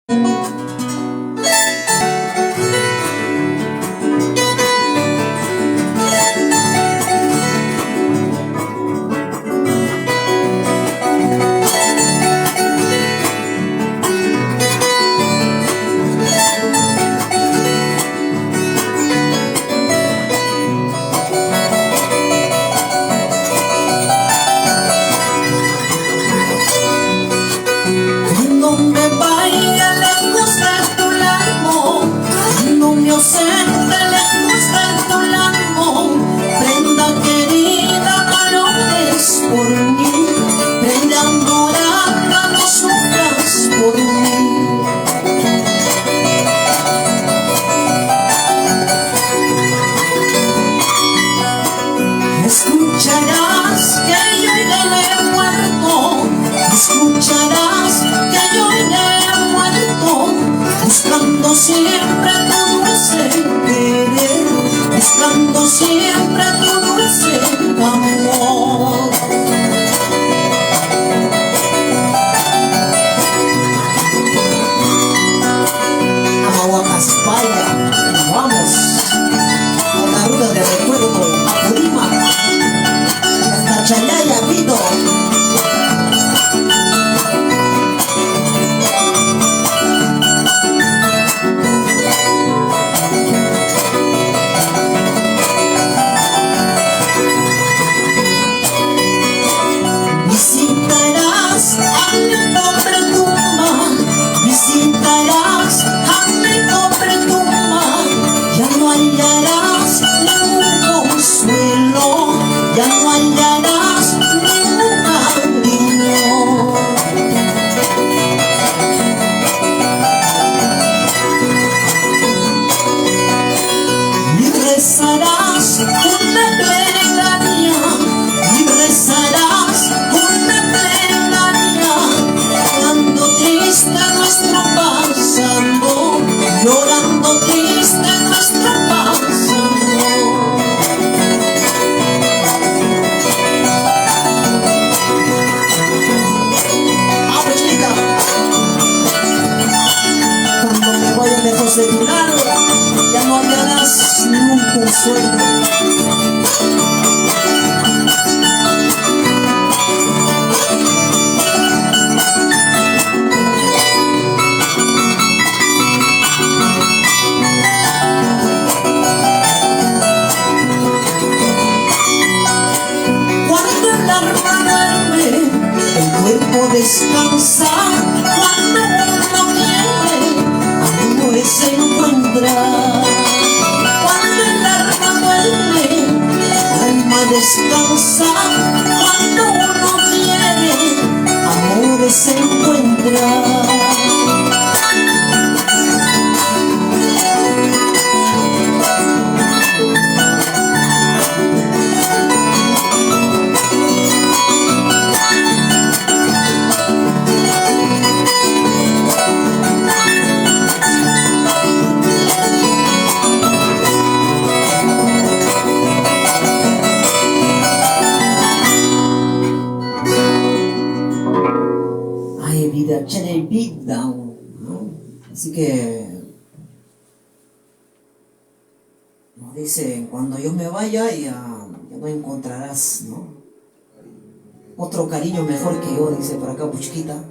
Cuando me vaya lejos de tu lado, cuando me ausente lejos de tu lado, prenda querida, no llores por mí, prenda morada, no sufras por mí. Escucharás que yo iré muerto, escucharás que yo iré muerto, buscando siempre tu dulce querer, buscando siempre tu dulce amor. Amahuacaspaya, vamos a la ruta de recuerdo, a Purima, hasta Chalaya, Pito. Visitarás a mi pobre tumba, visitarás a mi pobre tumba, ya no hallarás ningún consuelo, ya no hallarás ningún cariño. Y rezarás una plegaria, y rezarás una plegaria, llorando triste nuestro pasado, llorando triste nuestro pasado. Abuelita, cuando me vaya lejos de tu lado, ya no hallarás ningún consuelo. Cuando el alma duerme, el cuerpo descansa. Cuando uno quiere, amores se encuentra. Cuando el alma duerme, el alma descansa. Cuando uno quiere, amores se encuentra. Ay, vida, echarle el beat down, ¿no? Así que nos dicen, cuando yo me vaya ya no encontrarás, ¿no? Otro cariño mejor que yo, dice por acá Puchquita.